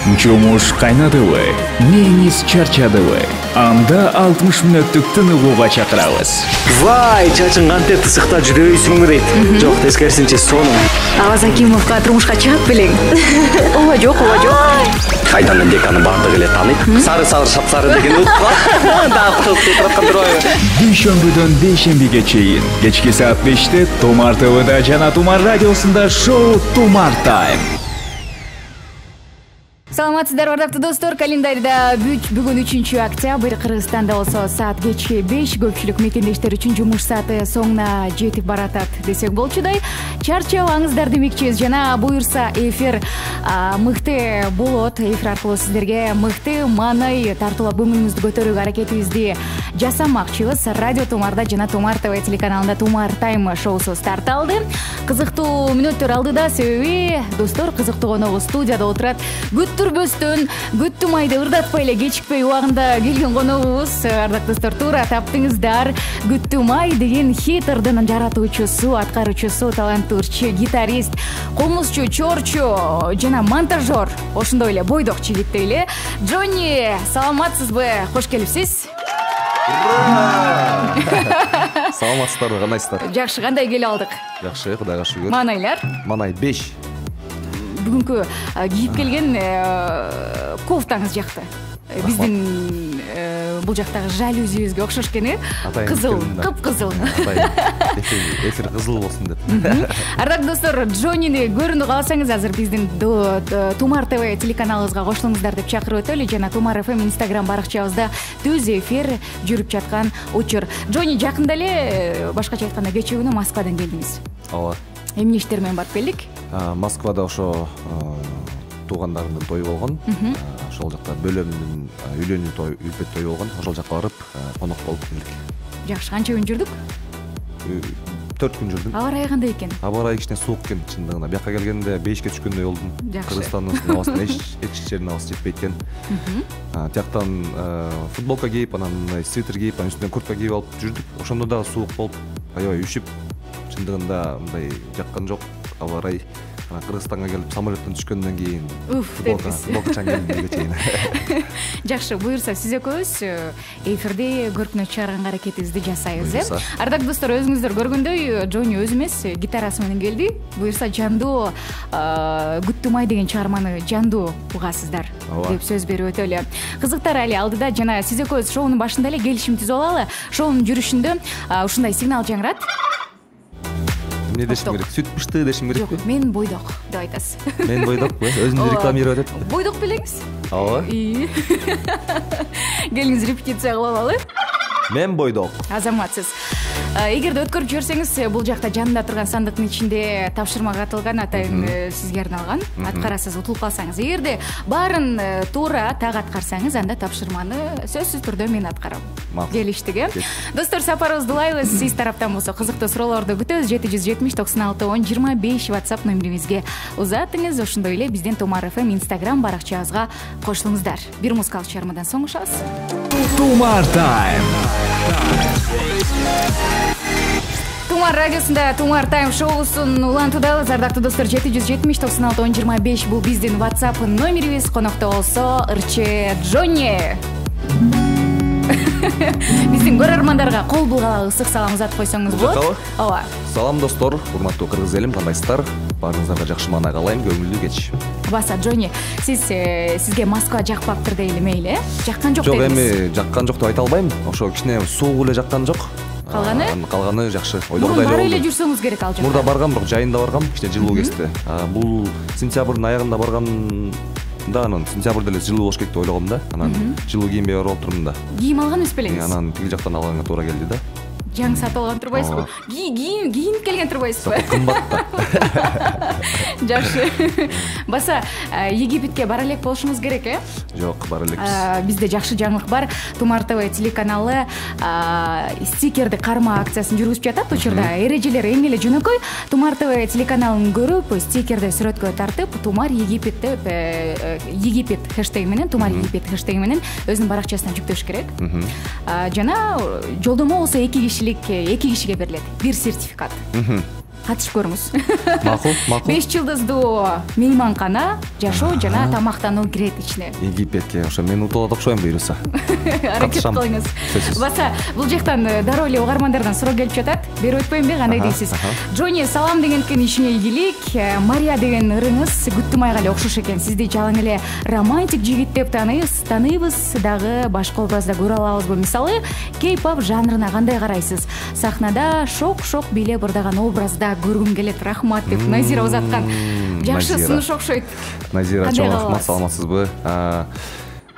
Жумуш кайнадыбы, неңиз чарчадыбы? Анда 60 мүнөттүк тыныгууга чакырабыз. Вай, чачың кантип тысыкта жүрөйсүңбү дейт. Жок, тескерисинче сонун. Аваз Акимовго турмушка чыгып белең. Ооба жок. Кайдан мен деканы бардыгы эле тааныйт. Сары сапсары деген утка. Дап кылып турган турбайбы? Дүйшөмбүдөн бейшембиге чейин кечки саат 5-те Тумар ТВда жана Тумар радиосунда шоу Тумар Тайм. Саламатсыздар, ардактуу достор. Календарда бүгүн 3-октябрь, Кыргызстанда болсо саат кечки 5, көпчүлүк мекендештер үчүн жумуш сааты соңуна жетип баратат десек болчудай. Чарчабаңыздар демекчибиз, жана буюрса эфир мыкты болот. Эфир аркылуу сиздерге мыкты маанай тартуулап көңүлүңүздү көтөрүүгө аракетибизди жасамакчыбыз. Радио Тумарда жана Тумар ТВ телеканалында Тумар Тайм шоусу старт алды. Кызыктуу мүнөттөр алдыда, себеби достор кызыктуу коногу студияда отурат. Күттүрбөстөн, күттү майды ырдатпай эле кечикпей убагында келген коногубуз. Ардактуу достор, туура таптыңыздар. Күттү май деген хит ырдынын жаратуучусу, аткаруучусу, таланттуу ырчы, гитарист, комузчу, чорчу жана монтажер, ошондой эле бойдок жигиттей эле Джонни. Саламатсызбы? Кош келипсиз. Саламатсыздарбы, кандайсыздар? Жакшы, кандай келе алдык? Жакшы, Кудайга шүгүр. Маанайлар? Маанай 5. Бүгүнкү кийип келген кофтаңыз жакты. Биздин бул жактагы жалюзибизге окшош экен, кызыл, кыпкызыл. Эфир кызыл болсун деп. Ардактуу достор, Джоннини көрүүнү кааласаңыз, азыр биздин Тумар ТВ телеканалыбызга коштуңуздар деп чакырып өтөлү. Жана Тумар ФМ Instagram баракчабызда түз эфир жүрүп жаткан учур. Джонни, жакында эле, башкача айтканда кечээ күнү Москвадан келдиңиз. Ооба. Эмне иштер менен барып келдик? Москвада ошо туугандарымдын тою болгон. Ошол жакта бөлөмдүн үйлөнүү тою, үлпөт тою болгон. Ошол жакка барып, конок болуп келдик. Жакшы, канча күн жүрдүк? 4 күн жүрдүм. Аба ырайы кандай экен? Аба ырайы кичине суук экен чындыгында. Бияка келгенде 5-ке түшкөндөй болдум. Кыргызстандын абасына эч жердин абасы жетпейт экен. Тияктан футболка кийип, анан свитер кийип, анан үстүнөн куртка кийип алып жүрдүк. Ошондо дагы суук болуп, аябай үшүп, чындыгында мындай жаккан жок аба ырайы. Кыргызстанга келип самолеттон түшкөндөн кийин футболка чаңгелге чейин. Жакшы, буюрса сиз экөөбүз эфирде көркүнө чыгарганга аракетибизди жасайбыз, Ардактуу достор, өзүңүздөр көргөндөй, Джонни өзү эмес, гитарасы менен келди. Буюрса жандуу Күттү май деген чыгарманы жандуу угасыздар деп сөз берип өтөлү. Кызыктар али алдыда, жана сиз экөөбүз шоунун башында эле келишим түзүп алалы. Шоунун жүрүшүндө ушундай сигнал жаңырат. Эмне дешим керек? Сүт пышты дешим керекпи? Жок, мен бойдок деп айтасыз. Мен бойдокпу? Өзүңдү рекламировать этип. Бойдок белеңиз? Ооба. Келиңиз репетиция кылып алалы. Мен бойдок. Азаматсыз. Эгерде өткөрүп жиберсеңиз, бул жакта жанында турган сандыктын ичинде тапшырма катылган, атайын сизге арналган. Аткарасыз, утулуп калсаңыз. Эгерде баарын туура так аткарсаңыз, анда тапшырманы сөзсүз түрдө мен аткарам. Келиштик, Достор, сапарыбызды улайбыз. Сиз тараптан болсо кызыктуу суроолорду күтөбүз. 770-96-10-25 WhatsApp номерибизге узатыңыз. Ошондой эле биздин Тумар ФМ Instagram баракчабызга кошулуңуздар. Бир музыкалык чыгармадан соң ушабыз. Тумар Тайм. Тумар радиосунда Тумар Тайм шоусун улантуудабыз. Ардактуу достор, 770-96-10-25 бул биздин WhatsApp номерибиз. Конокто болсо ырчы Джонни. Биздин көрөрмандарга кол булгала ысык салам узатып койсоңуз болот. Ооба. Салам достор, урматтуу кыргыз элим, кандайсыздар? Баарыңыздарга жакшы маанай каалайм, көңүлдүү кеч. Баса, Джонни, сизге Москва жакпаптыр дейли мейли, Жаккан жок дейсиз? Жок, эми жаккан жок деп айта албайм. Ошо кичине суук эле жаккан жок. Калганы жакшы. Ойлогондой эле. Бара эле жүрсөңүз керек ал жакта. Мурда баргам, бирок жайында баргам, кичине жылуу кести. Бул сентябрдын аягында барганда, анан сентябрда эле жылуу болуш керек деп ойлогом да. Анан жылуу кийинбей барып турдум да. Кийим алган эмес белеңиз? Анан тиги жактан алганга туура келди да. Жаңы сатып алган турбайсызбы? Кийинип келген турбайсызбы? Кымбат да. Жакшы. Баса, Египетке бара элек болушуңуз керек, Жок, бара элекпиз. Бизде жакшы жаңылык бар. Тумар ТВ телеканалы стикерди карма акциясын жүргүзүп жатат. Учурда эрежелер эң эле жөнөкөй. Тумар ТВ телеканалын көрүп, стикерди сүрөткө тартып, Тумар Египет деп Египет хэштеги менен, Тумар Египет хэштеги менен өзүнүн баракчасына жүктөш керек. Жана жолдомо болсо 2 кишиге берилет. 1 сертификат. катышып көрүңүз. Макул, макул. 5 жылдыздуу мейманкана, жашоо жана тамактануу кирет ичине. Египетке ошо мен утулат окшойм буюрса. Аракет кылыңыз. Баса бул жактан дароо эле угармандардан суроо келип жатат. Берип өтпөймүнбү, кандай дейсиз? Джонни, салам деген экен, ишиңе ийгилик. Мария деген ырыңыз Күттүм айга эле окшош экен. Сизди жалаң эле романтик жигит деп таныйбыз, дагы башка образда көрө алабызбы? Мисалы, кей-поп жанрына кандай карайсыз? Сахнада шок-шок бийлеп ырдаган образда көргүм келет. Рахмат деп Назира узаткан. Жакшы сунуш окшойт. Назира, чоң рахмат, саламатсызбы?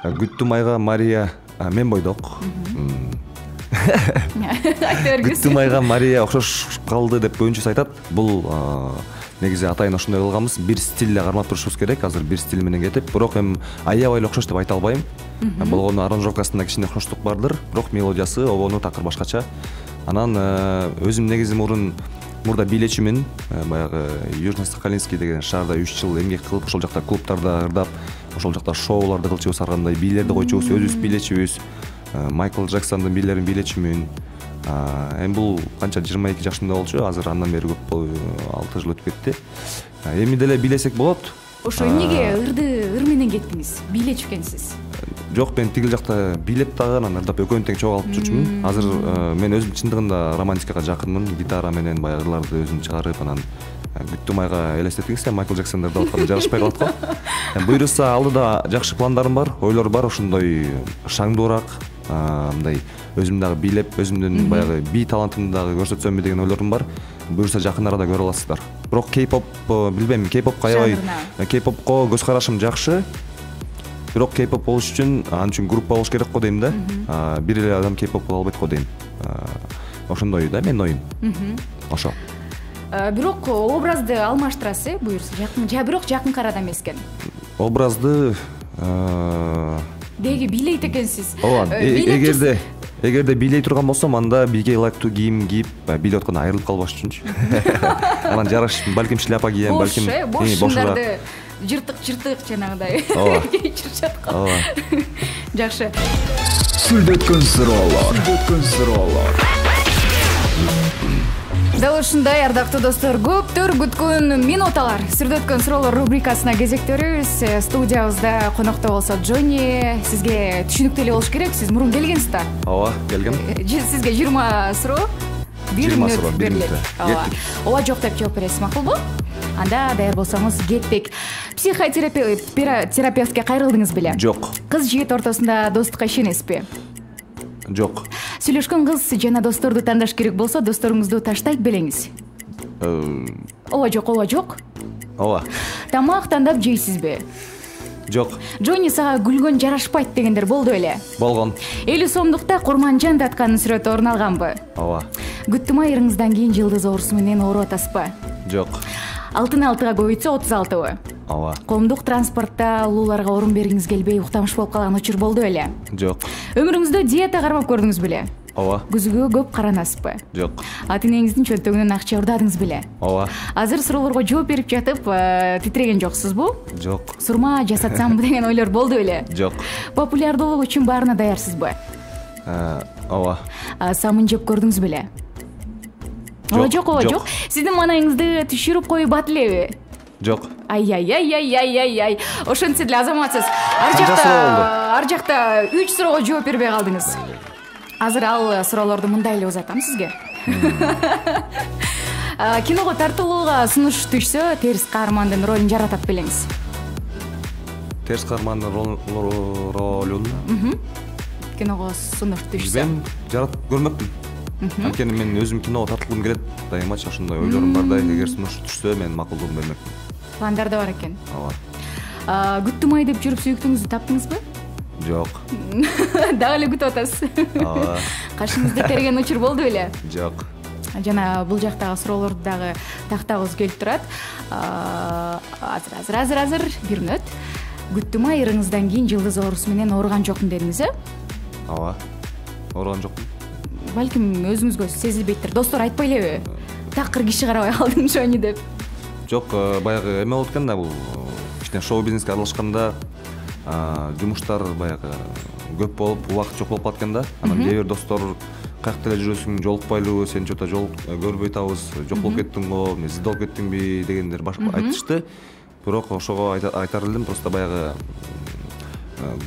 Күттүм айга Мария мен бойдок. Күттүм айга Мария окшош калды деп көбүнчөсү айтат. Бул негизи атайын ошондой кылганбыз. Бир стилде кармап турушубуз керек. Азыр бир стиль менен кетип, бирок эми аябай эле окшош деп айта албайм. Болгону аранжировкасында кичине окшоштук бардыр, бирок мелодиясы, обону такыр башкача. Анан өзүм негизи мурда бийлечимин. Баягы Южно-Сахалинский деген шаарда 3 жыл эмгек кылып, ошол жакта клубтарда ырдап, ошол жакта шоуларды кылчубуз, ар кандай бийлерди койчубуз, өзүбүз бийлечибиз. Майкл Джексондун бийлерин бийлечимин. Эми бул канча 22 жашымда болчу, азыр андан бери көп 6 жыл өтүп кетти. Эми деле бийлесек болот. Ошо эмнеге ыр менен кеттиңиз? Бийлечү экенсиз. Жок, мен тигил жакта бийлеп дагы анан ырдап экөөнү тең чогулуп жүрчүмүн. Азыр мен өзүм чындыгында романтикага жакынмын. Гитара менен баягы ырларды өзүм чыгарып, анан Күттүм айга элестетиңизсе, Майкл Джексондун ырдап атканы жарашпай калат го. Буйруса алдыда жакшы пландарым бар, ойлор бар, ошондой шаңдуураак, мындай өзүм дагы бийлеп, өзүмдүн баягы би талантымды дагы көрсөтсөмбү деген ойлорум бар. Буюрса жакын арада көрө аласыздар. Бирок кей-поп билбейм, кей-попко аябай, кей-попко көз карашым жакшы. Бирок кей-поп болуш үчүн ал үчүн группа болуш керек го дейм да. Бир эле адам кей-поп боло албайт го дейм. Ошондой да менин оюм. Ошо. Бирок образды алмаштырасыз, буюрса жакын, бирок жакын арада эмес экен. Образды деги бийлейт экенсиз. Ооба, эгерде бийлей турган болсом, анда BK like to кийим кийип, бийлеп атканда айрылып калбаш үчүнчү. Анан жараш, балким шляпа кийем, балким бошунда жыртык жанагыдай кечирип жаткан. Жакшы. Сүлдөткөн суроолор. Дал ушундай, ардактуу достор, көптөр күткөн минуталар Сүрдөткөн суроолор рубрикасына кезектөрүбүз. Студиябызда конокто болсо Джонни, сизге түшүнүктүү эле болуш керек. Сиз мурун келгенсиз да? Ооба, келгем. Сизге 20 суроо, 1 мүнөт берилет. Ооба, жок деп жооп бересиз, макулбу? Анда даяр болсоңуз кеттик. Психотерапевтке кайрылдыңыз беле? Жок. Кыз жигит ортосунда достукка ишенесизби? Жок. Сүйлөшкөн кыз жана досторду тандаш керек болсо, досторуңузду таштайт белеңиз? Ооба, жок. Ооба. Тамак тандап жейсизби? Жок. Джонни сага күлгөн жарашпайт дегендер болду беле? Болгон. 50 сомдукта Курманжан татканын сүрөтү орун алганбы? Ооба. Күттүм айрыңыздан кийин жылдыз оорусу менен ооруп атасызбы? Жок. 6-га көбөйтсө 36-бы? Ооба. Коомдук транспортто улууларга орун бергиңиз келбей уктамыш болуп калган учур болду беле? Жок. Өмүрүңүздө диета кармап көрдүңүз беле? Ооба. Күзгүгө көп каранасызбы? Жок. Ата энеңиздин чөнтөгүнөн акча урдадыңыз беле? Ооба. Азыр суроолорго жооп берип жатып, титиреген жоксузбу? Жок. Сурма жасатсамбы деген ойлор болду беле? Жок. Популярдуулук үчүн баарына даярсызбы? Ооба. Самын жеп көрдүңүз беле? Ооба, жок. Сиздин маанайыңызды түшүрүп коюп бат элеби? Жок. Ай. Ошентсе деле азаматсыз. Ар жакта 3 суроого жооп бербей калдыңыз. Азыр ал суроолорду мындай эле узатам сизге. Киного тартылууга сунуш түшсө, терс каармандын ролун жаратат белеңиз. Терс каармандын ролун Киного сунуш түшсө. Мен жаратып көрмөкмүн. Анткени мен өзүм киного тартылгым келет, дайымачы ошондой ойлорум бар да, эгер сунуш түшсө мен макулдугумду бермекмин. Пландар да бар экен. Ооба. Күттүм ай деп жүрүп сүйүктүүңүздү таптыңызбы? Жок. Дагы эле күтүп атасыз. Ооба. Кашыңызды терген учур болду беле? Жок. Жана бул жактагы суроолорду дагы тактагыбыз келип турат. Азыр 1 мүнөт. Күттүм ай ырыңыздан кийин жылдыз оорусу менен ооруган жокмун дедиңиз, Ооба. Ооруган жокмун. Балким өзүңүзгө сезилбейттир. Достор айтпай элеби? Такыр киши карабай калдым Джонни деп. Жок, баягы эме болот экен да, бул кичине шоу бизнеске аралашканда жумуштар баягы көп болуп убакыт жок болуп калат экен да. Анан кээ бир достор каякта эле жүрөсүң, жолукпайлыбы, сен жото жол көрбөй атабыз, жок болуп кеттиң го, сизде болуп кеттиңби дегендер айтышты. Бирок ошого айтар элдим, просто баягы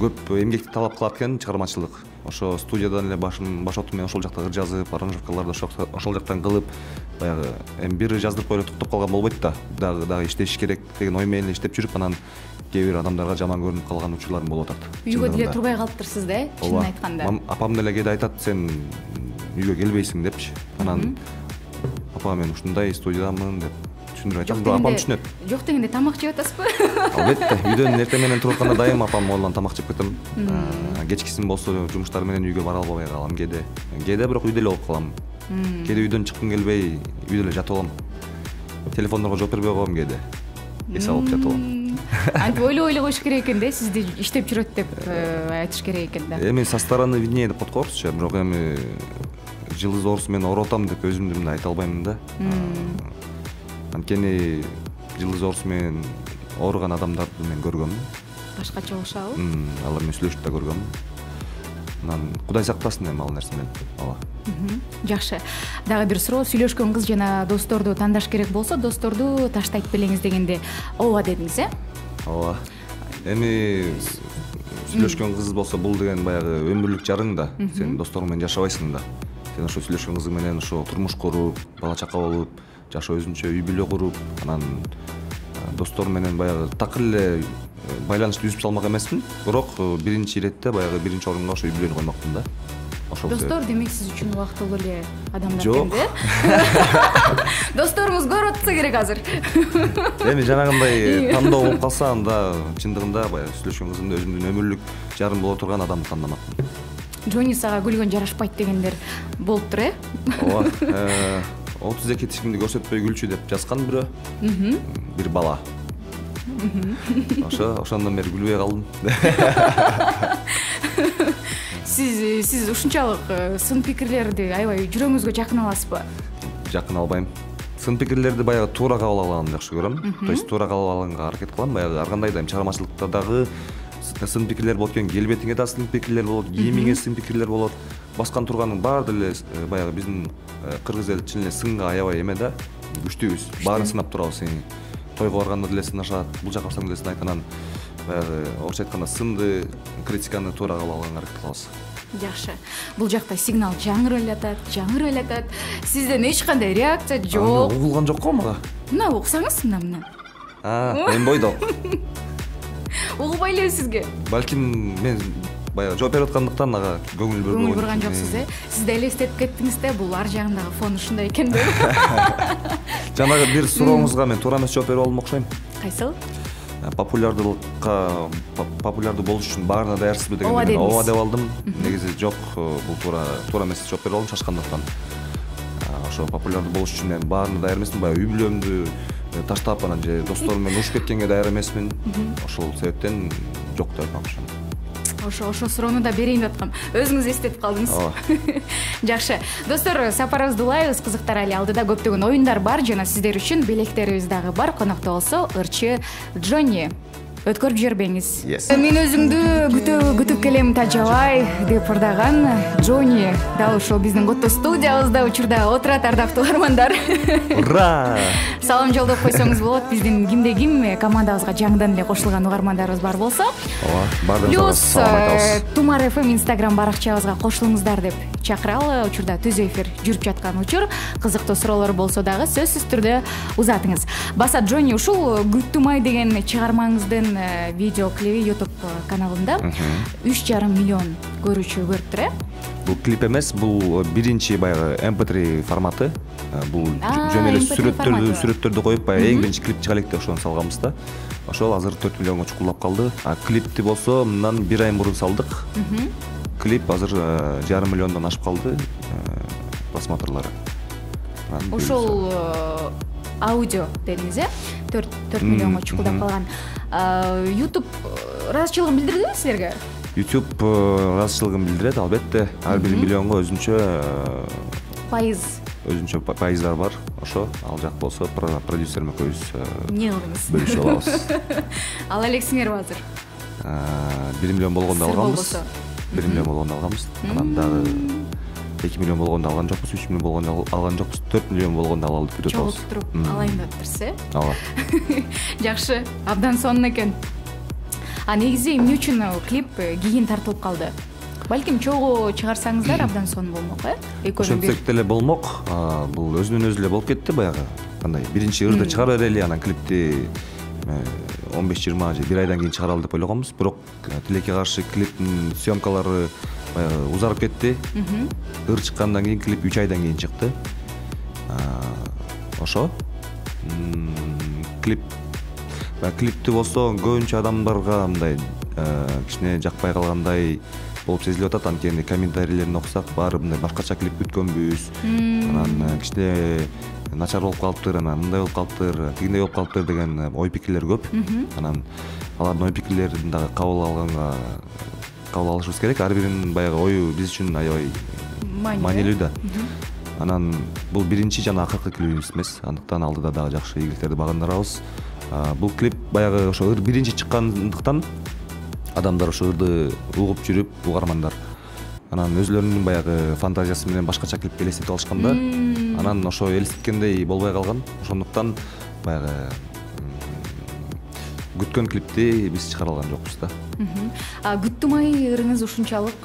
көп эмгекти талап кылат экен чыгармачылык. Ошо студиядан эле баш отум менен ошол жакта ыр жазып, аранжировкаларды ошол жактан кылып, баягы эми бир жаздырып коюп токтоп калган болбойт да. Дагы иштеш керек деген ой менен иштеп жүрүп, анан кээ бир адамдарга жаман көрүнүп калган учурларым болуп атат. Үйгө деле турбай калыптырсыз да, чынын айтканда. Апам деле кээде айтат, сен үйгө келбейсиң депчи. Анан папа мен ушундай студиядамын деп түшүндүрүп айтам. Апам түшүнөт. Жок дегенде тамак жеп атасызбы? Албетте, үйдөн эртең менен туруп атканда дайым апам молунан тамак жеп кетем. Кечкисин болсо жумуштар менен үйгө бара албай калам кээде. Кээде бирок үйдө эле болуп калам. Кээде үйдөн чыккым келбей, үйдө эле жатып алам. Телефондорго жооп бербей коем кээде. Эс алып жатып алам. Антип ойлой коюш керек экен да, сизди иштеп жүрөт деп айтыш керек экен да. Эми со стороны виднее деп коет го, бирок эми жылдыз оорусу менен ооруп атам деп өзүмдү мындай айта албайм да. Анткени жылдыз оорусу менен ооруган адамдарды мен көргөм. Башкача болушабы? Алар менен сүйлөшүп да көргөм. Анан Кудай сактасын эми ал нерседен. Жакшы. Дагы бир суроо, сүйлөшкөн кыз жана досторду тандаш керек болсо, досторду таштайт белеңиз дегенде ооба дедиңиз, Ооба. Эми сүйлөшкөн кыз болсо, бул деген баягы өмүрлүк жарың да. Сен досторуң менен жашабайсың да. Сен ошо сүйлөшкөн кызың менен ошо турмуш куруп, бала чака болуп, жашоо өзүнчө үй бүлө куруп, анан достор менен баягы такыр эле байланышты үзүп салмак эмесмин. Бирок биринчи иретте баягы биринчи орунга ошо үй бүлөнү коймокмун да. Достор демек сиз үчүн убактылуу эле адамдар экен да? Досторуңуз көрүп атса керек азыр. Эми жанагындай тандоо болуп калса, анда чындыгында баягы сүйлөшкөн кызымды өзүмдүн өмүрлүк жарым боло турган адамды тандамакмын. Джонни сага күлгөн жарашпайт дегендер болуптур, Ооба. 32 тишиңди көрсөтпөй күлчү деп жазган бирөө. Бир бала. Ошондон бери күлбөй калдым. Сиз ушунчалык сын пикирлерди аябай жүрөгүңүзгө жакын аласызбы? Жакын албайм. Сын пикирлерди баягы туура кабыл алганды жакшы көрөм. То есть туура кабыл алганга аракет кылам. Баягы ар кандай да чыгармачылыкта дагы сын пикирлер болот экен, келбетиңе да сын пикирлер болот, кийимиңе сын пикирлер болот. Баскан турганын баары деле баягы биздин кыргыз эли чын эле сынга аябай эме да, күчтүүбүз. Баарын сынап турабыз. Тойго барганда деле сынашат, бул жака барсаң деле сынайт. Анан баягы орусча айтканда сынды, критиканы туура кабыл алганга аракет кылабыз. Жакшы. Бул жакта сигнал жаңырып атат. Сизден эч кандай реакция жок. Угулган жок го мага. Мына уксаңыз мына. Мен бойдок. Угубай эле сизге. Балким мен баягы жооп берип аткандыктан ага көңүл бурган жоксуз, Сиз да элестетип кеттиңиз да, бул ар жагындагы фон ушундай экен деп. Жанагы бир сурооңузга мен туура эмес жооп берип алдым окшойм. Кайсыл? Популярдуу болуш үчүн баарына даярсызбы дегенде ооба деп алдым. Негизи жок, бул туура эмес жооп берип алдым шашкандыктан. Ошо популярдуу болуш үчүн мен баарына даяр эмесмин, баягы үй бүлөмдү таштап анан же досторум менен урушуп кеткенге даяр эмесмин. Ошол себептен жок деп атам. Ошо суроону да берейин деп аткам. Өзүңүз эстетип калдыңыз. Жакшы. Достор, сапарыбызды улайбыз. Кызыктар эле алдыда көптөгөн оюндар бар жана сиздер үчүн билектерибиз дагы бар. Конокто болсо ырчы Джонни. Өткөрүп жибербеңиз. Мен өзүңдү күтүп келем тажабай деп ырдаган Джонни дал ошол биздин Котто студиябызда учурда отурат, ардактуу угармандар. Ура! Салам жолдоп койсоңуз болот. Биздин кимде ким командабызга жаңыдан эле кошулган угармандарыбыз бар болсо. Бардыгыңызга салам айтабыз. Тумар FM Instagram баракчабызга кошулуңуздар деп чакыралы. Учурда түз эфир жүрүп жаткан учур. Кызыктуу суроолор болсо дагы сөзсүз түрдө узатыңыз. Баса Джонни, ушул Күттүмай деген чыгармаңыздын видео клиби YouTube каналында 3,5 миллион көрүүчү көрүптүр, Бул клип эмес, бул биринчи баягы MP3 форматы. Бул жөн эле сүрөттөрдү коюп, баягы эң биринчи клип чыга элек деп ошону салганбыз да. Ошол азыр 4 миллионго чукулдап калды. Клипти болсо мындан 1 ай мурун салдык. Клип азыр 1,5 миллиондон ашып калды просмотрлары. Ошол аудио дедиңиз, 4 миллионго чукулдап калган. YouTube ыраазычылыгын билдирдиби силерге? YouTube ыраазычылыгын билдирет, албетте. Ар бир миллионго өзүнчө пайыздар бар. Ошо ал жак болсо продюсерим экөөбүз эмне кылдыңыз? Бөлүшүп алабыз. Ала элексиңерби азыр? 1 миллион болгондо алганбыз. 1 миллион болгондо алганбыз. Анан дагы 2 миллион болгондо алган жокпуз, 3 миллион болгондо алган жокпуз, 4 миллион болгондо алалы деп жатабыз. Чогултуруп алайын деп турсуз, Ооба. Жакшы, абдан сонун экен. Негизи эмне үчүн клип кийин тартылып калды? Балким чогуу чыгарсаңыздар абдан сонун болмок, экөөнүн бир. Ошентсек деле болмок. Бул өзүнөн өзү эле болуп кетти баягы. Кандай биринчи ырды чыгара берели, анан клипти 15-20 же 1 айдан кийин чыгаралы деп ойлогонбуз. Бирок тилекке каршы клиптин съемкалары баягы узарып кетти. Ыр чыккандан кийин клип 3 айдан кийин чыкты. Ошо. Клипти болсо көбүнчө адамдарга мындай кичине жакпай калгандай болуп сезилип атат. Анткени комментарийлерин окусак, баары мындай башкача клип күткөнбүз. Анан кичине начар болуп калыптыр, анан мындай болуп калыптыр, тигиндей болуп калыптыр деген ой пикирлер көп. Анан алардын ой пикирлерин дагы кабыл алышыбыз керек. Ар биринин баягы ою биз үчүн аябай маанилүү да. Анан бул биринчи жана акыркы клипибиз эмес. Андыктан алдыда дагы жакшы ийгиликтерди багындарабыз. Бул клип баягы ошо ыр биринчи чыккандыктан адамдар ошо ырды угуп жүрүп, угармандар анан өзлөрүнүн баягы фантазиясы менен башкача клипти элестетип алышканда, анан ошо элестеткендей болбой калган. Ошондуктан баягы күткөн клипти биз чыгара алган жокпуз да. Күттүмай ырыңыз ушунчалык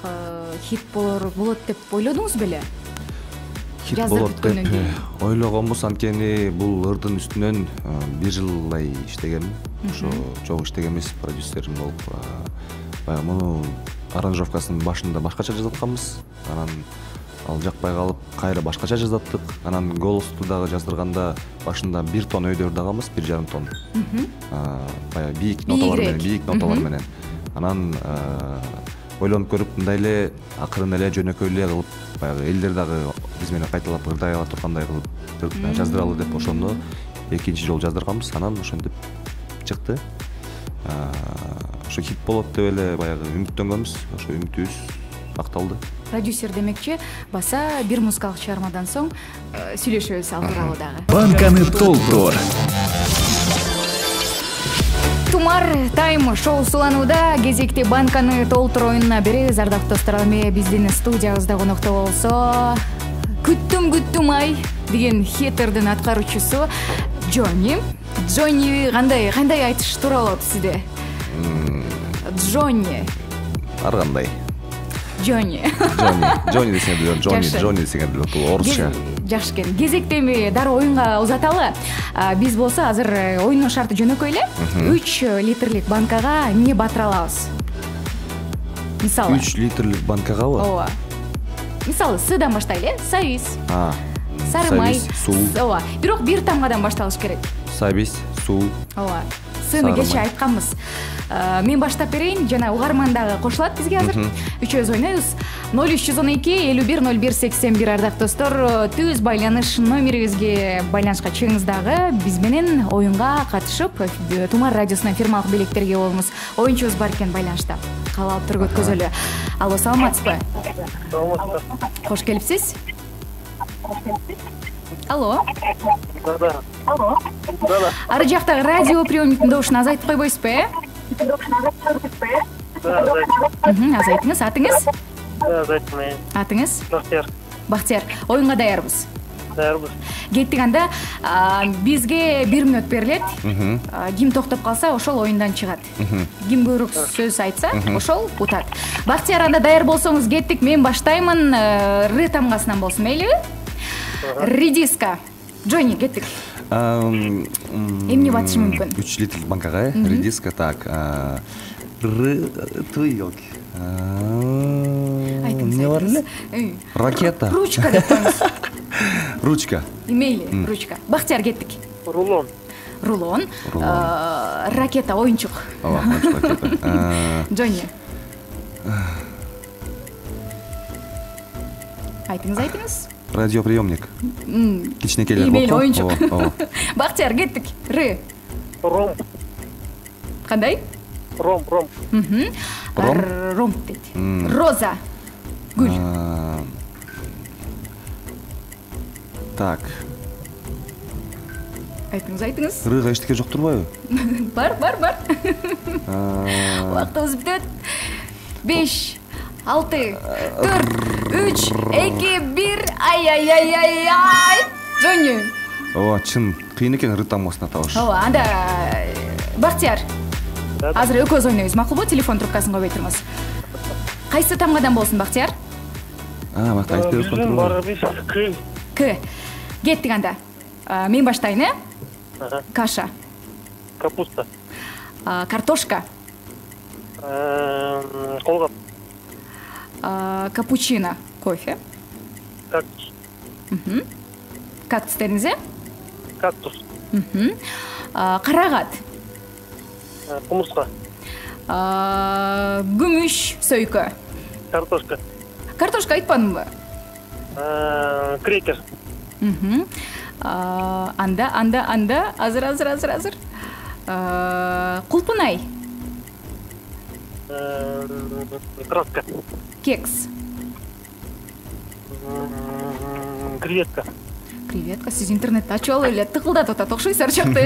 хит болот деп ойлодуңуз беле? Хит болот деп ойлогонбуз, анткени бул ырдын үстүнөн 1 жылдай иштегем. Ошо чогуу иштеген эмес, продюсерим болуп, баягы муну аранжировкасынын башында башкача жазатканбыз. Анан ал жакпай калып, кайра башкача жазаттык. Анан голосту дагы жаздырганда башында 1 тон өйдө ырдаганбыз, 1,5 тон. Баягы бийик ноталар менен. Анан ойлонуп көрүп, мындай эле акырын эле жөнөкөй эле кылып, баягы элдер дагы биз менен кайталап ырдай ала тургандай кылып жаздыралы деп ошону экинчи жолу жаздырганбыз. Анан ошентип чыкты. Ошо хит болот деп эле баягы үмүттөнгөнбүз. Ошо үмүтүбүз акталды. Продюсер демекчи, баса бир музыкалык чыгармадан соң сүйлөшөбүз ал тууралуу дагы. Банканы толтур. Тумар тайм шоу суланууда. Кезекти банканы толтур оюнуна беребиз. Ардактуу достор, эми биздин студиябызда конокто болсо күттүм ай деген хитердин аткаруучусу Джонни. Джонни кандай айтыш туура болот сизде? Джонни. Ар кандай? Джонни десең билем, Джонни десең билем, бул орусча. Жакшы экен. Кезекти эми дароо оюнга узаталы. Биз болсо азыр оюндун шарты жөнөкөй эле. 3 литрлик банкага эмне батыра алабыз? Мисалы 3 литрлик банкагабы? Ооба. Мисалы сыдан баштайлы, сайыз. Сары май, суу. Ооба. Бирок 1 тамгадан башталыш керек. Сайыз, суу. Ооба. Сыны кече айтканбыз. Мен баштап берейин, жана угарман дагы кошулат бизге азыр. Үчөөбүз ойнойбуз. 0312-51-01-81 ардактуу достор, түз байланыш номерибизге байланышка чыгыңыз дагы. Биз менен оюнга катышып, Тумар радиосунун фирмалык белектерге болобуз. Оюнчубуз бар экен байланышта. Каалап туруп өткөзөлү. Алло, саламатсызбы? Кош келипсиз? Алло. Алло. Ары жактагы радио приемниктин добушун азайтып койбойсузбу, Азайтыңыз, атыңыз? Атыңыз? Бактияр. Оюнга даярбыз. Кеттик анда, бизге 1 мүнөт берилет. Ким токтоп калса, ошол оюндан чыгат. Ким көбүрөөк сөз айтса, ошол утат. Бактияр, анда даяр болсоңуз кеттик. Мен баштаймын. Р тамгасынан болсун, мейли? Редиска. Джонни, кеттик. Эмне батышы мүмкүн? 3 литрлик банкага, редиска, так. Елки. Эмне бар эле? Ракета. Ручка деп коюңуз. Ручка. Мейли, ручка. Бактияр, кеттик. Рулон. Ракета, оюнчук. Ооба, ракета. Джонни. Айтыңыз. Радиоприемник. Кичинекейлер болот. Мейли, оюнчук. Бактияр, кеттик. Р. Ром. Кандай? Ром. Ром дейт. Роза. Гүл. Так. Айтыңыз. Рыга эчтеке жок турбайбы? Бар. Убактыбыз бүтөт. 5, 6, 4, 3, 2, 1. Ай. Жоню. Ооба, чын кыйын экен ры тамгасына табыш. Ооба, анда Бактияр. Азыр экөөбүз ойнойбуз, макулбу? Телефон трубкасын койбой туруңуз. Кайсы тамгадан болсун, Бактияр? Айтып берип турбайбы? К. Кеттик анда. Мен баштайын, Каша. Капуста. Картошка. Колгап. Капучино. Кофе. Кактус. Кактус дедиңиз, Кактус. Карагат. Кумурска. Күмүш сөйкө. Картошка. Картошка айтпадымбы? Крекер. Анда. Азыр. Кулпунай. Краска. Кекс. Креветка. Сиз интернетти ачып алып эле тыкылдатып атат окшойсуз ар жакта.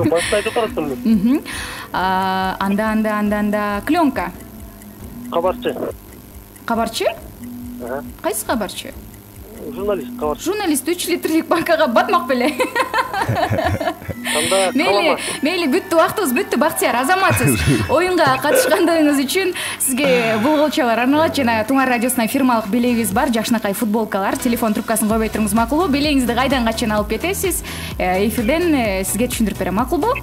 Башта айтып атасың. Анда. Клёнка. Кабарчы? Кайсы кабарчы? Журналист. Журналист 3 литрлик банкага батмак беле. Мейли бүттү, убактыбыз бүттү, Бактияр, азаматсыз. Оюнга катышкандыгыңыз үчүн сизге бул голчалар арналат жана Тумар радиосунан фирмалык белегибиз бар, жакшынакай футболкалар. Телефон трубкасын койбой туруңуз, макулбу? Белегиңизди кайдан качан алып кетесиз? Эфирден сизге түшүндүрүп берем, макулбу?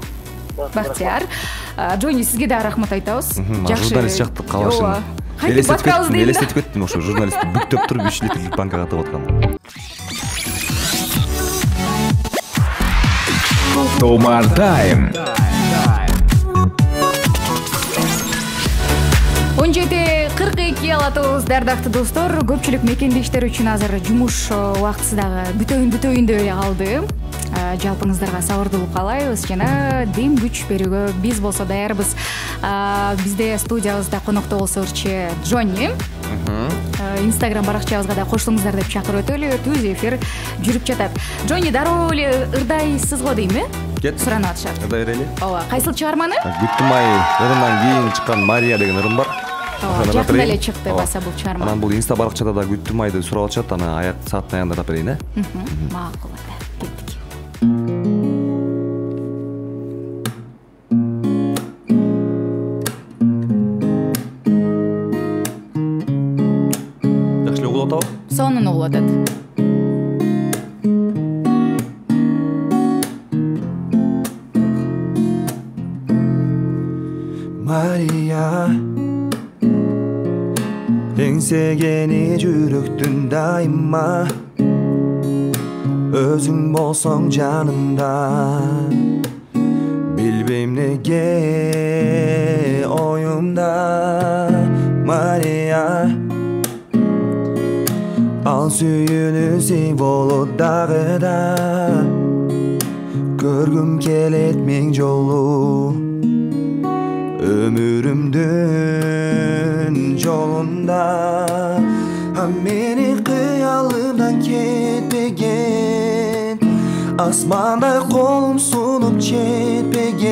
Бактияр. Джонни, сизге да рахмат айтабыз. Жакшы. Журналист жакты калышын. Элестетип кеттим ошо журналистти бүктөп туруп 3 литрлик банкага атып аткан. Томар Тайм. 17:42 алатыбыз, дардактуу достор. Көпчүлүк мекендештер үчүн азыр жумуш убактысы дагы бүтөйүн деп эле калды. Жалпыңыздарга сабырдуулук каалайбыз жана дем күч берүүгө биз болсо даярбыз. Бизде студиябызда конокто болсо ырчы Джонни. Инстаграм баракчабызга да кошулуңуздар деп чакырып өтөлү. Түз эфир жүрүп жатат. Джонни, дароо эле ырдайсыз го дейм, суранып атышат. Ырдай берели. Ооба, кайсыл чыгарманы? Бүттүм ай ырынан кийин чыккан Мария деген ырым бар. Жакында эле чыкты баса бул чыгарма. Анан бул инста баракчада да Күттүм айды сурап атышат, аны аяк сааттын аягында тап берейин, Макул, кеттик. Жакшы угулуп атабы? Сонун угулуп атат. Мария, еңсегени жүрөктүн дайыма, өзүң болсоң жанымда. Билбейм неге оюмда, Мария, ал сүйүүнү сен болуп дагы да, көргүм келет миң жолу. Ömürümdün yolunda Meni kıyalımdan ketpegen Asmanda kolum sunup çetpegen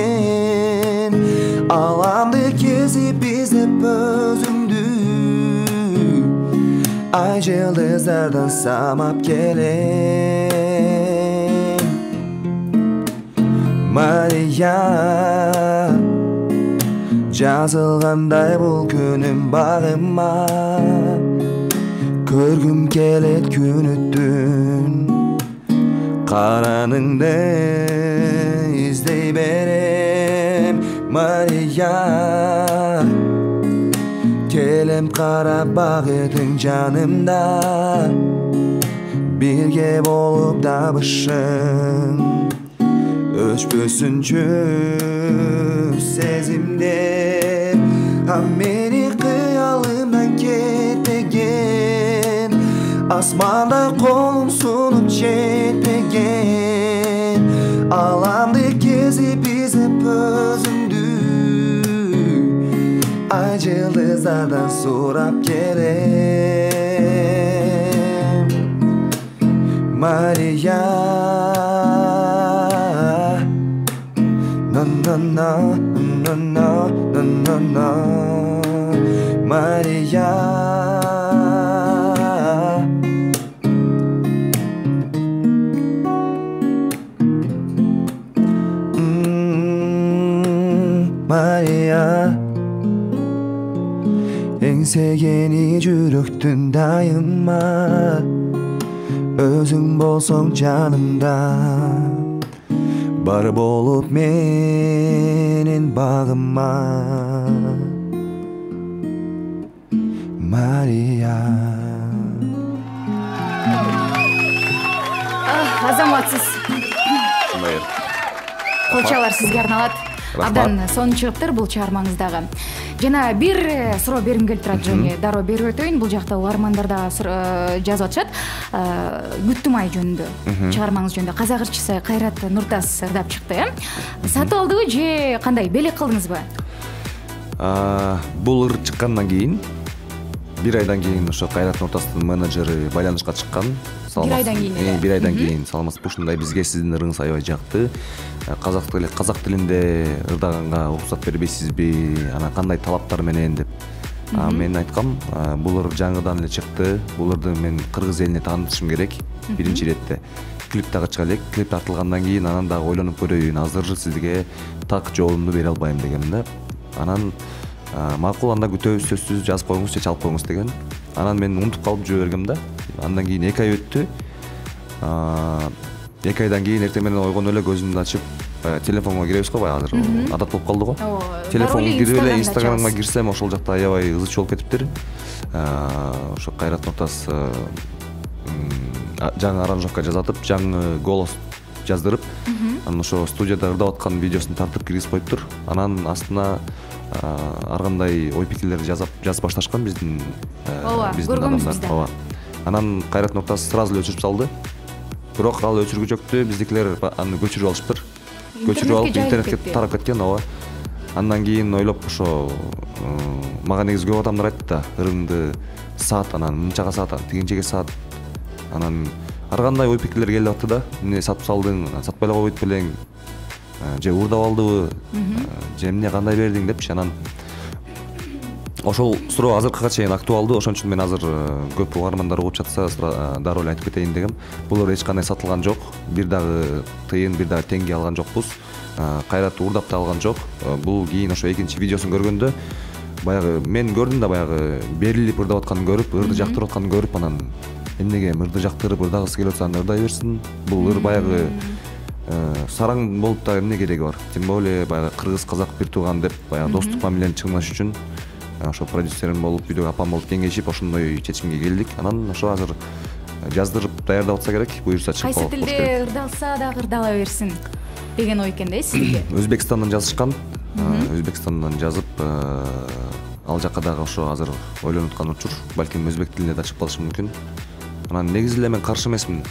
Alamdı kesip izlep özündü Ay yıldızlardan samap gelen Maria Жазылгандай бул күнүм багыма Көргүм келет күнүттүн Караныңды издей берем Мария Келем кара багытың жанымда Бирге болуп дабышың Өчпөсүнчү сезимде Мени кыялымдан кетпеген Асманда колум сунуп жетпеген Аламды кезип изеп өзүңдү Ай жылдыздардан сурап келем Мария Мария. Мария. еңсегені жүректің дайыма өзің болсаң жанымда бар болып менің бағыма Мария. Азаматсыз қолчалар сізге арналады. Абдан соны шығыптыр бұл чыгармаңыздағы. Жана бир суроо бергим келип турат Жони. Дароо берип өтөйүн. Бул жакта угармандар да жазып атышат. Күттүм ай жөнүндө, чыгармаңыз жөнүндө. Казак ырчысы Кайрат Нуртас ырдап чыкты, Сатып алдыбы же кандай? Белек кылдыңызбы? Бул ыр чыккандан кийин, бир айдан кийин ошо Кайрат Нуртастын менеджери байланышка чыккан. Бир айдан кийин. Бир айдан кийин саламатсызбы, ушундай бизге сиздин ырыңыз аябай жакты. Казак тилинде ырдаганга уруксат бербейсизби? Анан кандай талаптар менен деп. Мен айткам, бул ыр жаңыдан эле чыкты. Бул ырды мен кыргыз элине таанытышым керек. Биринчи иретте клип дагы чыга элек. Клип тартылгандан кийин анан дагы ойлонуп көрөйүн. Азыр сизге так жообумду бере албайм дегенмин да. Анан макул, анда күтөбүз, сөзсүз жазып коюңуз же чалып коюңуз деген. Анан мен унутуп калып жүрө бергем да. Андан кийин 2 ай өттү. 2 айдан кийин эртең менен ойгоно эле көзүмдү ачып, телефонго киребиз го, баягы азыр адат болуп калды го. Телефонго кирип эле Инстаграмга кирсем, ошол жакта аябай ызы чуу болуп кетиптир. Ошо Кайрат Нуртас жаңы аранжировка жасатып, жаңы голос жаздырып, анан ошо студияда ырдап аткан видеосун тартып киргизип коюптур. Анан астына ар кандай ой пикирлерди жазып башташкан биздин адамдар. Анан Кайрат Нуртас сразу эле өчүрүп салды. Бирок ал өчүргүчөктү биздикилер аны көчүрүп алышыптыр. Көчүрүп алып интернетке тарап кеткен, ооба. Андан кийин ойлоп ошо мага негизи көп адамдар айтты да, ырыңды саат, анан мынчага саат, тигинчеге саат. Анан ар кандай ой пикирлер келип атты да. Эмне сатып салдың, сатпай эле койбойт белең, же урдап алдыбы, же эмне кандай бердиң депчи. Анан ошол суроо азыркыга чейин актуалдуу. Ошон үчүн мен азыр көп угармандар угуп жатса дароо эле айтып кетейин дегем. Бул эч кандай сатылган жок. Бир дагы тыйын, бир дагы теңге алган жокпуз. Кайрат урдап да алган жок. Бул кийин ошо экинчи видеосун көргөндө баягы мен көрдүм да, баягы берилип ырдап атканын көрүп, ырды жактырып атканын көрүп, анан эмнеге ырды жактырып ырдагысы келип атса ырдай берсин. Бул ыр баягы сараң болуп да эмне кереги бар? Тем более баягы кыргыз казак бир тууган деп баягы достук мамилени чыңдаш үчүн ошо продюсерим болуп, видео апам болуп кеңешип ошондой чечимге келдик. Анан ошо азыр жаздырып даярдап атса керек, буюрса чыгып кайсы тилде ырдалса дагы ырдала берсин деген ой экен да сизге. Өзбекстандан жазышкан. Өзбекстандан жазып, ал жакка дагы ошо азыр ойлонуп аткан учур. Балким өзбек тилинде да чыгып калышы мүмкүн. Анан негизи эле мен каршы эмесмин.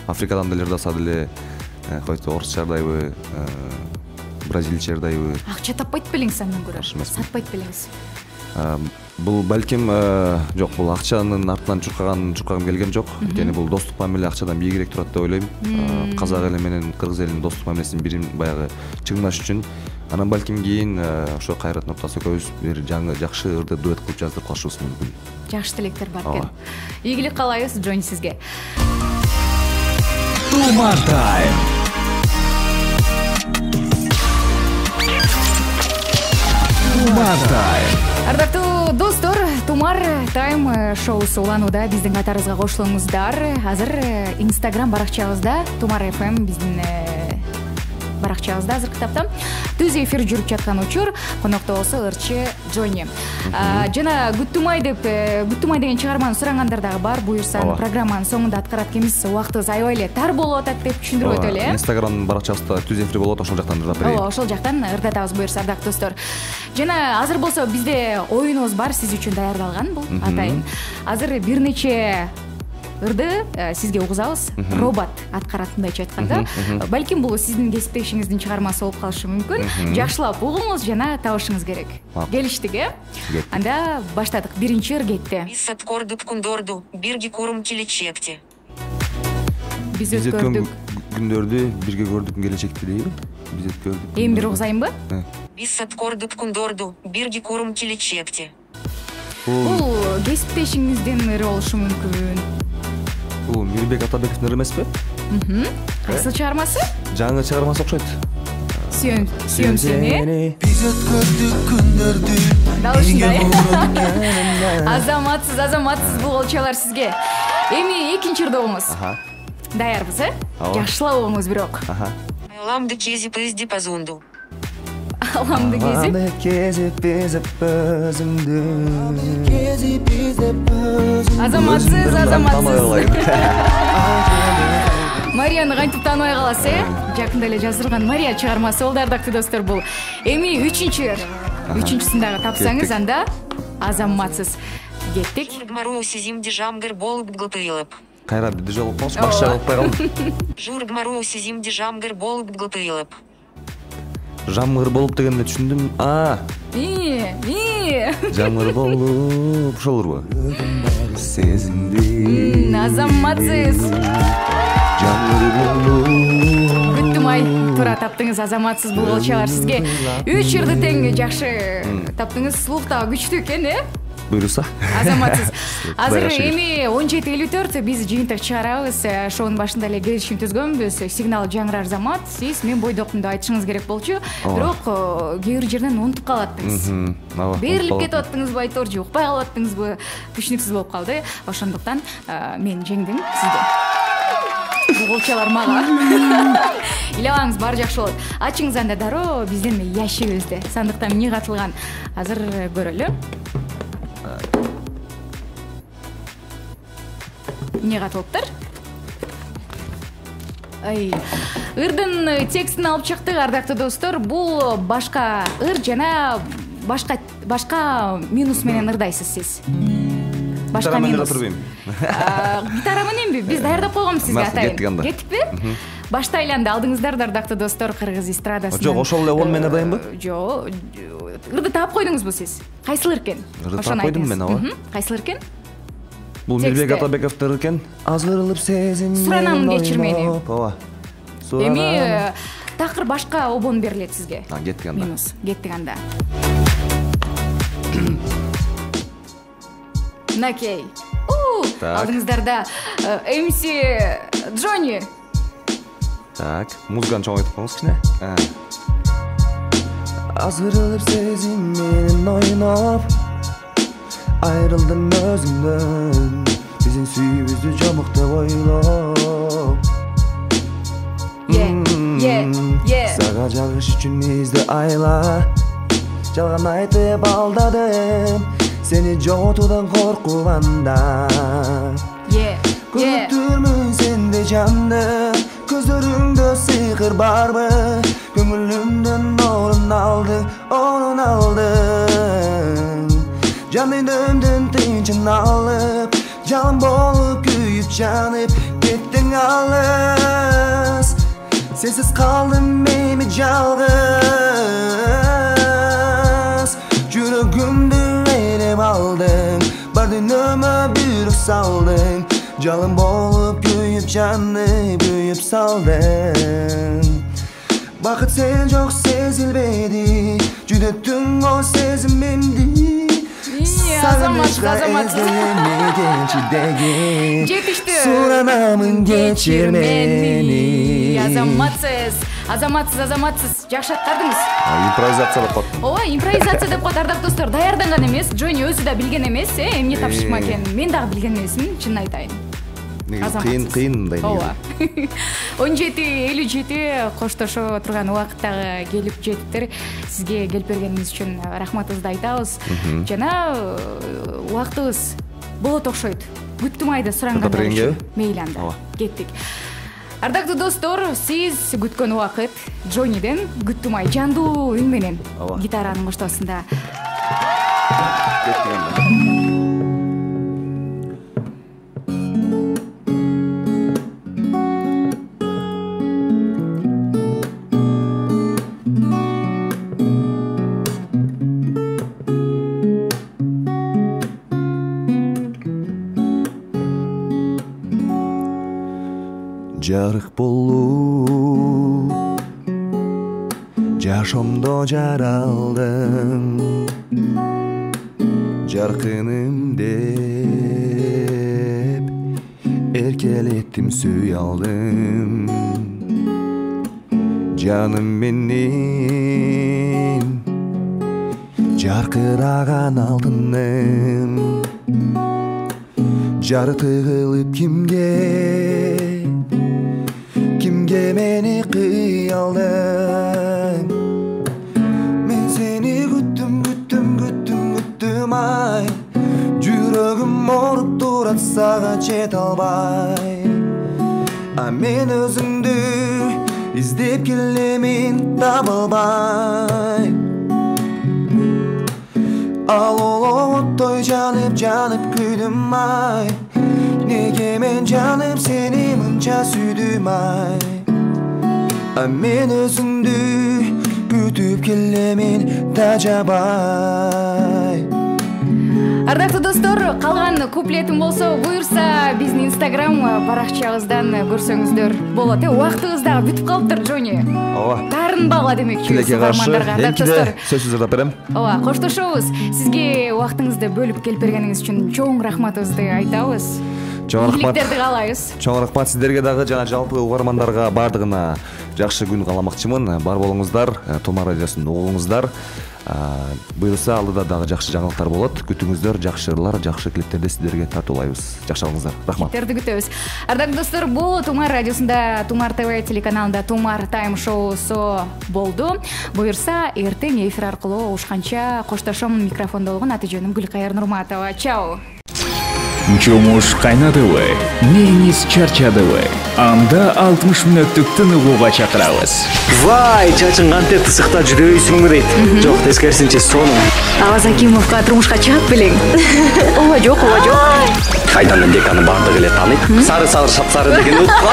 Африкадан деле ырдаса деле, койсо орусча ырдайбы, бразилча ырдайбы. Акча таппайт белеңиз андан көрө? Сатпайт белеңиз? Бул балким жок, бул акчанын артынан чуркагым келген жок. Анткени бул достук мамиле акчадан бийигирээк турат деп ойлойм. Казак эли менен кыргыз элинин достук мамилесин бир баягы чыңдаш үчүн. Анан балким кийин ошо Кайрат Нуртас экөөбүз бир жаңы жакшы ырды дуэт кылып жаздырып калышыбыз мүмкүн. Жакшы тилектер бар экен. Ийгилик каалайбыз Джонни сизге. Тумар Тайм. Тумар Тайм. Ардактуу достор, Тумар Тайм шоусу уланууда. Биздин катарыбызга кошулуңуздар. Азыр Instagram баракчабызда Тумар FM биздин баракчабызда азыркы тапта түз эфир жүрүп жаткан учур. Конокто болсо ырчы Джонни. Жана Күттүм ай деген чыгарманы сурагандар дагы бар. Буюрса программанын соңунда аткарат экенбиз. Убактыбыз аябай эле тар болуп атат деп түшүндүрүп өтөлү. Instagram баракчабызда түз эфир болот, ошол жактан ырдап берейин. Ошол жактан ырдатабыз буюрса, ардактуу достор. Жана азыр болсо бизде оюнубуз бар, сиз үчүн даярдалган бул атайын. Азыр бир нече ырды сизге угузабыз. Робот аткарат, мындайча айтканда. Балким бул сиздин кесиптешиңиздин чыгармасы болуп калышы мүмкүн. Жакшылап угуңуз жана табышыңыз керек. Келиштик, Анда баштадык. Биринчи ыр кетти. Биз саткордук кундорду, бирге көрүм келечекти. Биз өткөрдүк күндөрдү бирге көрдүк келечекти дейби? Биз өткөрдүк. Эми бир угузайынбы? Биз саткорду ткундорду, бирги курум келечекте. Бул кесиптешиңизден ыры болушу мүмкүн. Бул Мирбек Атабековдун ыры эмеспи? Кайсы чыгармасы? Жаңы чыгармасы окшойт. Сүйөм сени. Биз өткөрдүк күндөрдү. Дал ушундай. Азаматсыз бул болчолор сизге. Эми экинчи ырдообуз. Даярбыз, Жакшылап болуңуз бирок. Ламды кезип издип азунду. Аламды кезип өзүңдү. Азаматсыз. Марияны кантип тааныбай каласыз, Жакында эле жаздырган Мария чыгармасы болду, ардактуу достор. Бул эми үчүнчүсүн дагы тапсаңыз, анда азаматсыз. Кеттик. Жургмару сизимди жамгыр болуп гытыйлып. Кайра бир жолу болсо башка кылып калдым. Жургмару сизимди жамгыр болуп гытыйлып. Жамгыр болуп дегенде түшүндүм. Жамгыр болуп ошолорбу? Сезимди. Азаматсыз. Жамгыр болуп. Күттүм ай, туура таптыңыз, азаматсыз бул болчолор сизге. 3 ырды тең жакшы таптыңыз. Слух да күчтүү экен, Буйруса. Азаматсыз. Азыр эми 17:54 биз жыйынтык чыгарабыз. Шоунун башында эле келишим түзгөнбүз. Сигнал жаңырар замат, сиз мен бойдокмун деп айтышыңыз керек болчу. Бирок кээ бир жерден унутуп калаттыңыз. Берилип кетип аттыңызбы, айтор же укпай калаттыңызбы, түшүнүксүз болуп калды. Ошондуктан мен жеңдим сизди. Бул болчолор мага. Илебаңыз, баары жакшы болот. Ачыңыз анда дароо биздин ящигибизде. Сандыкта эмне катылган? Азыр көрөлү. Эмне катылыптыр? Ырдын текстин алып чыктык, ардактуу достор. Бул башка ыр жана башка минус менен ырдайсыз сиз. Башка минус. Гитара мененби? Биз даярдап койгонбуз сизге, атайын. Кеттикпи? Баштайлы анда, алдыңыздар, ардактуу достор, кыргыз эстрадасынан. Жок, ошол эле он менен ырдайынбы? Жок. Ырды таап койдуңузбу сиз? Кайсылыр экен? Ырды таап койдум мен, ооба. Кайсылыр экен? Бул Мирбек Атабековдун экен. Азырылып сезим. Суранам кечирмени. Ооба. Эми такыр башка обон берилет сизге. Кеттик анда. Минус. Кеттик анда. Накей. Алдыңыздарда МС Джонни. Так, музыканы чоңойтуп коюңуз кичине. Азырылып сезим менен ойноп, айрылдым өзүңдөн, биздин сүйүүбүздү жомуктап ойлоп. Сага жагыш үчүн бизди айла, жалган айтып алдадым, сени жоготуудан коркуп анда. Көрүптүрмүн сенде жанды, көзлөрүңдө сыйкыр барбы, көңүлүмдөн орун алды. Жандын тынчын алып, жалын болуп күйүп жанып, кеттиң алыс. Сенсиз калдым эми жалгыз, жүрөгүмдү ээлеп алдың, бар дүйнөмө бүйрөк салдың, жалын болуп күйүп жанып, күйүп салдың. Бакыт сен жок сезилбеди, жүдөттүң о сезимимди. Жетиштүү. Суранамын кечир мени. Азаматсыз, жакшы аткардыңыз. Импровизация деп коет. Ооба, импровизация деп коет, ардактуу достор. Даярданган эмес, Джонни өзү да билген эмес, эмне тапшырма экен. Мен дагы билген эмесмин, чынын айтайын. Кыйын мындай. Ооба. 17:57 коштошо турган убакыт дагы келип жетиптир. Сизге келип бергениңиз үчүн рахматыбызды айтабыз. Жана убактыбыз болот окшойт. Күттүм айды сурангандар үчүн. Мейли анда. Кеттик. Ардактуу достор, сиз күткөн убакыт Джонниден Күттүм ай жандуу үн менен гитаранын коштоосунда. Жарык болуп жашомдо жаралдым жаркыным деп эркелеттим сүй алдым жаным менен жаркыраган алтыным жарты кылып кимге мени кыялдың мен сени күттүм ай жүрөгүм ооруп турат сага жете албай а мен өзүңдү издеп келемин таба албай ал оттой жанып күйдүм ай неге мен жанып сени мынча сүйдүм ай а мен өзүңдү күтүп келемин тажабай. Ардактуу достор, калган куплетим болсо буюрса биздин Instagram баракчабыздан көрсөңүздөр болот. Убактыбыз дагы бүтүп калыптыр, Жони. Ооба. Таарынбагыла демекчи. Тилекке каршы ардактуу достор. сөзсүз ырдап берем. Ооба, коштошобуз. Сизге убактыңызды бөлүп келип бергениңиз үчүн чоң рахматыбызды айтабыз. Чоң рахмат. Ийгиликтерди каалайбыз. Чоң рахмат сиздерге дагы жана жалпы угармандарга баардыгына жакшы күн кааламакчымын. Бар болуңуздар, Тумар радиосун угуңуздар. Буюрса алдыда дагы жакшы жаңылыктар болот. Күтүңүздөр, жакшы ырлар, жакшы клиптерди сиздерге тартуулайбыз. Жакшы болуңуздар. Рахмат. Клиптерди күтөбүз. Ардактуу достор, бул Тумар радиосунда, Тумар ТВ телеканалында Тумар Тайм шоусу болду. Буюрса эртең эфир аркылуу ушканча коштошом. Микрофондо болгон аты жөнүм Гүлкайыр Нурматова. Чао. Жумуш кайнадыбы, неңиз чарчадыбы? Анда 60 мүнөттүк тыныгууга чакырабыз. Вай, чачың кантип ысыкта жүрөйсүңбү дейт. Жок, тескерисинче сонун. Аваз Акимовго турмушка чыгып белең. Ооба жок. Кайдан деканы бардыгы эле тааныйт. Сары шапсары деген утпа.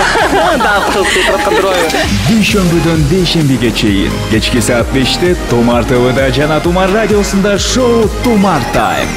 Дагы кылып турат кандырбайбы? Дүйшөмбүдөн дейшембиге чейин кечки саат 5-те Тумар ТВда жана Тумар радиосунда шоу Тумар Тайм.